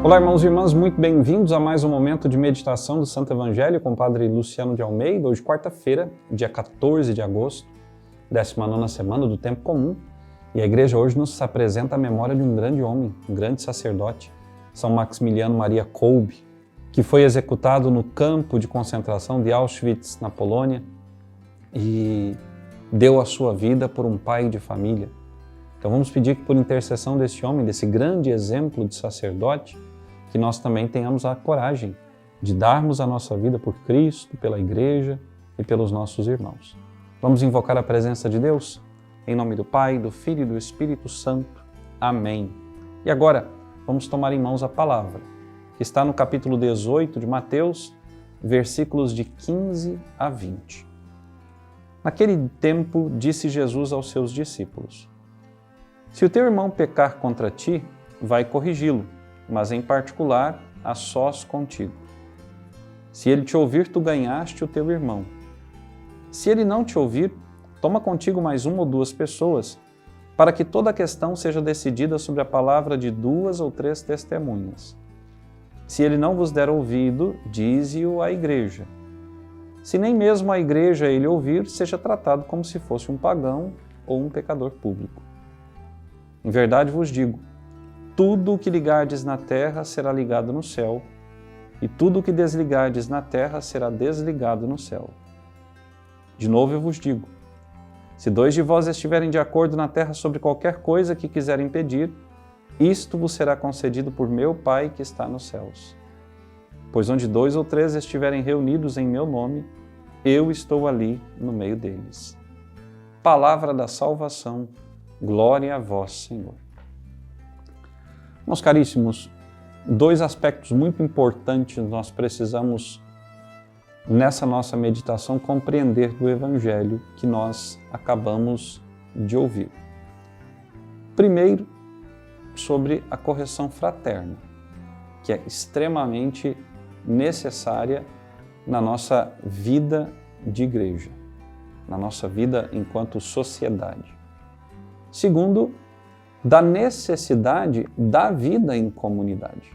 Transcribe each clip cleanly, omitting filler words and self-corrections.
Olá, irmãos e irmãs, muito bem-vindos a mais um momento de meditação do Santo Evangelho com o Padre Luciano de Almeida. Hoje, quarta-feira, dia 14 de agosto, 19ª semana do Tempo Comum. E a Igreja hoje nos apresenta a memória de um grande homem, um grande sacerdote, São Maximiliano Maria Kolbe, que foi executado no campo de concentração de Auschwitz, na Polônia, e deu a sua vida por um pai de família. Então vamos pedir que, por intercessão desse homem, desse grande exemplo de sacerdote, que nós também tenhamos a coragem de darmos a nossa vida por Cristo, pela Igreja e pelos nossos irmãos. Vamos invocar a presença de Deus? Em nome do Pai, do Filho e do Espírito Santo. Amém. E agora, vamos tomar em mãos a palavra, que está no capítulo 18 de Mateus, versículos de 15 a 20. Naquele tempo, disse Jesus aos seus discípulos: Se o teu irmão pecar contra ti, vai corrigi-lo, mas em particular a sós contigo. Se ele te ouvir, tu ganhaste o teu irmão. Se ele não te ouvir, toma contigo mais uma ou duas pessoas, para que toda a questão seja decidida sobre a palavra de 2 ou 3 testemunhas. Se ele não vos der ouvido, dize-o à igreja. Se nem mesmo a igreja ele ouvir, seja tratado como se fosse um pagão ou um pecador público. Em verdade vos digo, tudo o que ligardes na terra será ligado no céu, e tudo o que desligardes na terra será desligado no céu. De novo eu vos digo, se 2 de vós estiverem de acordo na terra sobre qualquer coisa que quiserem pedir, isto vos será concedido por meu Pai que está nos céus. Pois onde 2 ou 3 estiverem reunidos em meu nome, eu estou ali no meio deles. Palavra da salvação, glória a vós, Senhor. Meus caríssimos, 2 aspectos muito importantes nós precisamos, nessa nossa meditação, compreender do Evangelho que nós acabamos de ouvir. Primeiro, sobre a correção fraterna, que é extremamente necessária na nossa vida de igreja, na nossa vida enquanto sociedade. Segundo, da necessidade da vida em comunidade.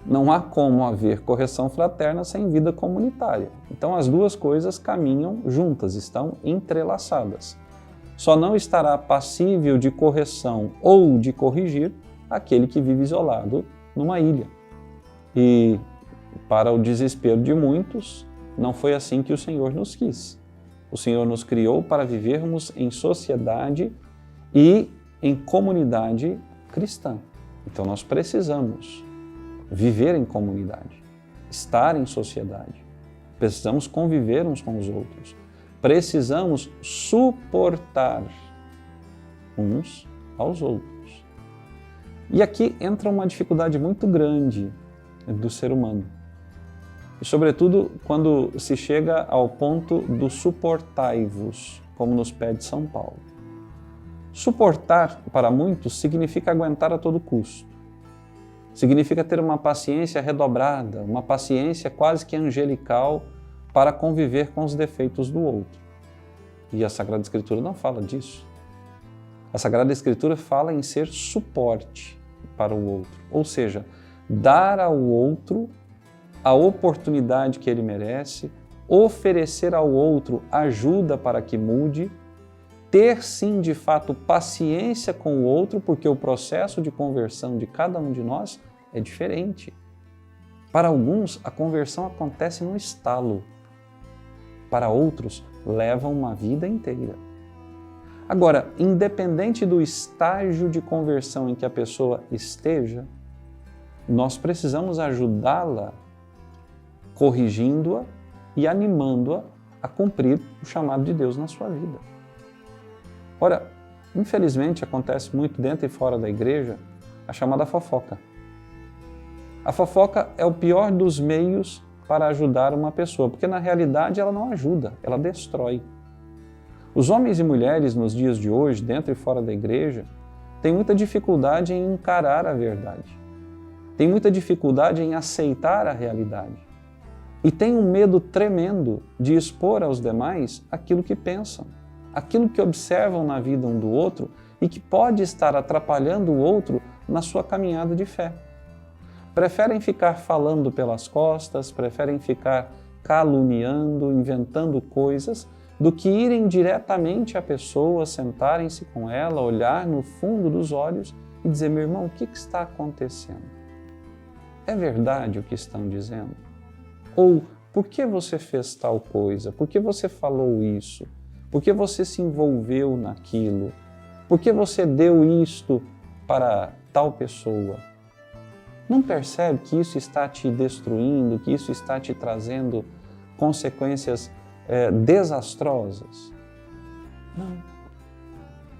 Não há como haver correção fraterna sem vida comunitária. Então as duas coisas caminham juntas, estão entrelaçadas. Só não estará passível de correção ou de corrigir aquele que vive isolado numa ilha. E, para o desespero de muitos, não foi assim que o Senhor nos quis. O Senhor nos criou para vivermos em sociedade e em comunidade cristã. Então nós precisamos viver em comunidade, estar em sociedade. Precisamos conviver uns com os outros. Precisamos suportar uns aos outros. E aqui entra uma dificuldade muito grande do ser humano. E sobretudo quando se chega ao ponto do suportai-vos, como nos pede São Paulo. Suportar, para muitos, significa aguentar a todo custo. Significa ter uma paciência redobrada, uma paciência quase que angelical para conviver com os defeitos do outro. E a Sagrada Escritura não fala disso. A Sagrada Escritura fala em ser suporte para o outro, ou seja, dar ao outro a oportunidade que ele merece, oferecer ao outro ajuda para que mude, ter sim, de fato, paciência com o outro, porque o processo de conversão de cada um de nós é diferente. Para alguns, a conversão acontece num estalo. Para outros, leva uma vida inteira. Agora, independente do estágio de conversão em que a pessoa esteja, nós precisamos ajudá-la, corrigindo-a e animando-a a cumprir o chamado de Deus na sua vida. Ora, infelizmente acontece muito dentro e fora da igreja a chamada fofoca. A fofoca é o pior dos meios para ajudar uma pessoa, porque na realidade ela não ajuda, ela destrói. Os homens e mulheres nos dias de hoje, dentro e fora da igreja, têm muita dificuldade em encarar a verdade. Têm muita dificuldade em aceitar a realidade. E têm um medo tremendo de expor aos demais aquilo que pensam, aquilo que observam na vida um do outro e que pode estar atrapalhando o outro na sua caminhada de fé. preferem ficar falando pelas costas, preferem ficar caluniando, inventando coisas, do que irem diretamente à pessoa, sentarem-se com ela, olhar no fundo dos olhos e dizer: meu irmão, o que está acontecendo? É verdade o que estão dizendo? Ou por que você fez tal coisa? Por que você falou isso? Por que você se envolveu naquilo? Por que você deu isto para tal pessoa? Não percebe que isso está te destruindo, que isso está te trazendo consequências desastrosas? Não.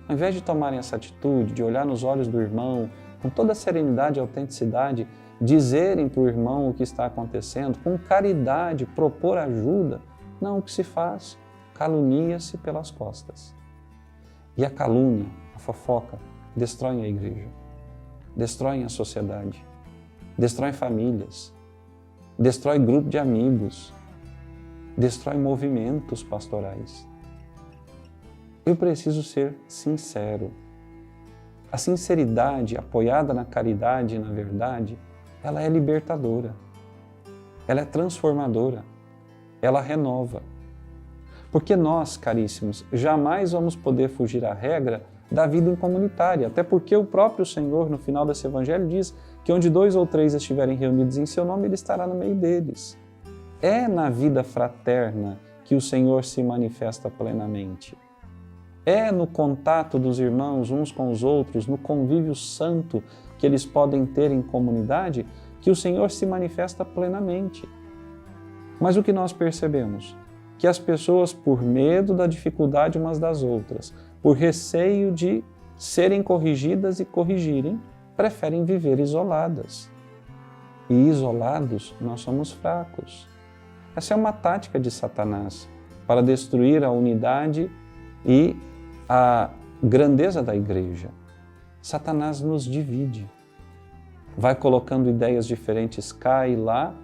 Ao invés de tomarem essa atitude, de olhar nos olhos do irmão, com toda a serenidade e autenticidade, dizerem para o irmão o que está acontecendo, com caridade, propor ajuda, não, o que se faz? Calunia-se pelas costas. E a calúnia, a fofoca, destroem a igreja, destroem a sociedade, destroem famílias, destrói grupo de amigos, destrói movimentos pastorais. Eu preciso ser sincero. A sinceridade apoiada na caridade e na verdade, ela é libertadora, ela é transformadora, ela renova. Porque nós, caríssimos, jamais vamos poder fugir à regra da vida em comunitária, até porque o próprio Senhor, no final desse evangelho, diz que onde 2 ou 3 estiverem reunidos em seu nome, Ele estará no meio deles. É na vida fraterna que o Senhor se manifesta plenamente. É no contato dos irmãos uns com os outros, no convívio santo que eles podem ter em comunidade, que o Senhor se manifesta plenamente. Mas o que nós percebemos? Que as pessoas, por medo da dificuldade umas das outras, por receio de serem corrigidas e corrigirem, preferem viver isoladas. E isolados, nós somos fracos. Essa é uma tática de Satanás para destruir a unidade e a grandeza da igreja. Satanás nos divide. Vai colocando ideias diferentes cá e lá,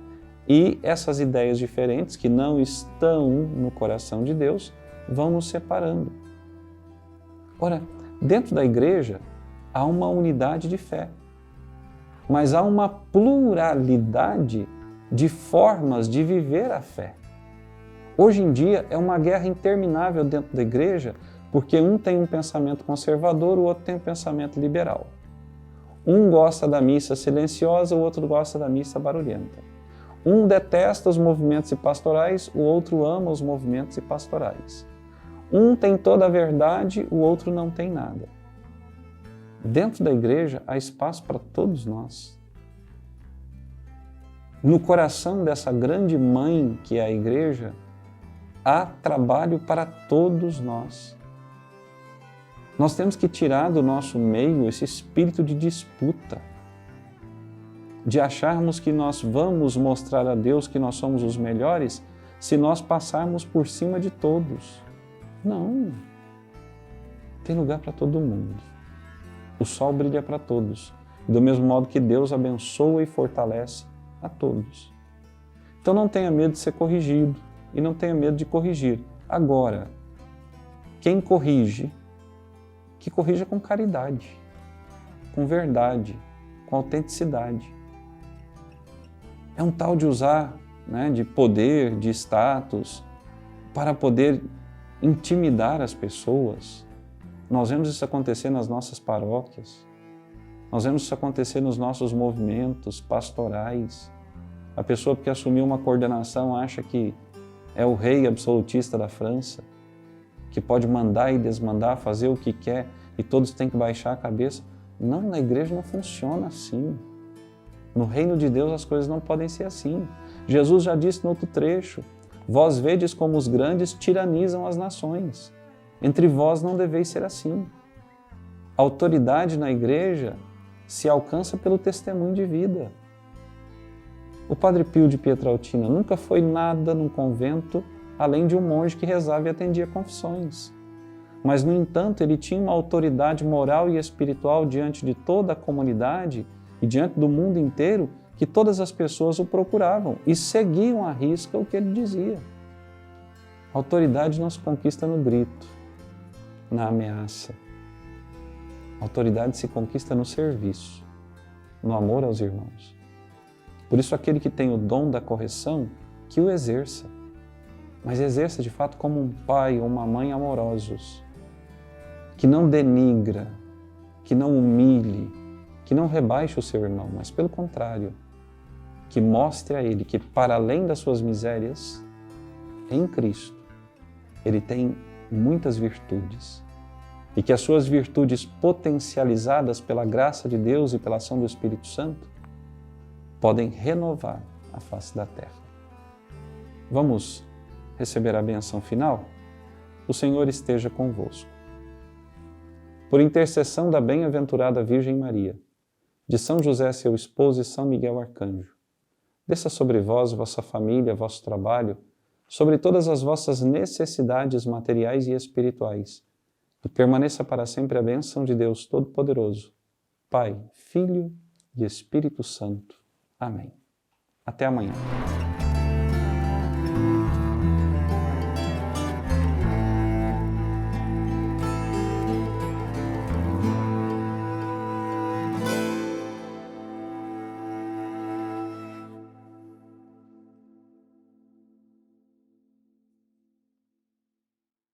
e essas ideias diferentes que não estão no coração de Deus vão nos separando. Ora, dentro da igreja há uma unidade de fé, mas há uma pluralidade de formas de viver a fé. Hoje em dia é uma guerra interminável dentro da igreja, porque um tem um pensamento conservador, o outro tem um pensamento liberal. Um gosta da missa silenciosa, o outro gosta da missa barulhenta. Um detesta os movimentos pastorais, o outro ama os movimentos pastorais. Um tem toda a verdade, o outro não tem nada. Dentro da igreja há espaço para todos nós. No coração dessa grande mãe que é a igreja, há trabalho para todos nós. Nós temos que tirar do nosso meio esse espírito de disputa, de acharmos que nós vamos mostrar a Deus que nós somos os melhores se nós passarmos por cima de todos. Não. Tem lugar para todo mundo. O sol brilha para todos, do mesmo modo que Deus abençoa e fortalece a todos. Então não tenha medo de ser corrigido e não tenha medo de corrigir. Agora, quem corrige, que corrija com caridade, com verdade, com autenticidade. É um tal de usar, de poder, de status, para poder intimidar as pessoas. Nós vemos isso acontecer nas nossas paróquias, nós vemos isso acontecer nos nossos movimentos pastorais. A pessoa que assumiu uma coordenação acha que é o rei absolutista da França, que pode mandar e desmandar, fazer o que quer e todos têm que baixar a cabeça. Não, na igreja não funciona assim. No reino de Deus as coisas não podem ser assim. Jesus já disse no outro trecho: vós vedes como os grandes tiranizam as nações. Entre vós não deveis ser assim. A autoridade na igreja se alcança pelo testemunho de vida. O Padre Pio de Pietrelcina nunca foi nada num convento além de um monge que rezava e atendia confissões. Mas, no entanto, ele tinha uma autoridade moral e espiritual diante de toda a comunidade e diante do mundo inteiro, que todas as pessoas o procuravam e seguiam à risca o que ele dizia. A autoridade não se conquista no grito, na ameaça. A autoridade se conquista no serviço, no amor aos irmãos. Por isso, aquele que tem o dom da correção, que o exerça. Mas exerça de fato como um pai ou uma mãe amorosos, que não denigra, que não humilhe, que não rebaixe o seu irmão, mas pelo contrário, que mostre a ele que para além das suas misérias, em Cristo, ele tem muitas virtudes e que as suas virtudes potencializadas pela graça de Deus e pela ação do Espírito Santo podem renovar a face da terra. Vamos receber a benção final? O Senhor esteja convosco. Por intercessão da bem-aventurada Virgem Maria, de São José, seu esposo, e São Miguel Arcanjo, desça sobre vós, vossa família, vosso trabalho, sobre todas as vossas necessidades materiais e espirituais, e permaneça para sempre a bênção de Deus Todo-Poderoso, Pai, Filho e Espírito Santo. Amém. Até amanhã.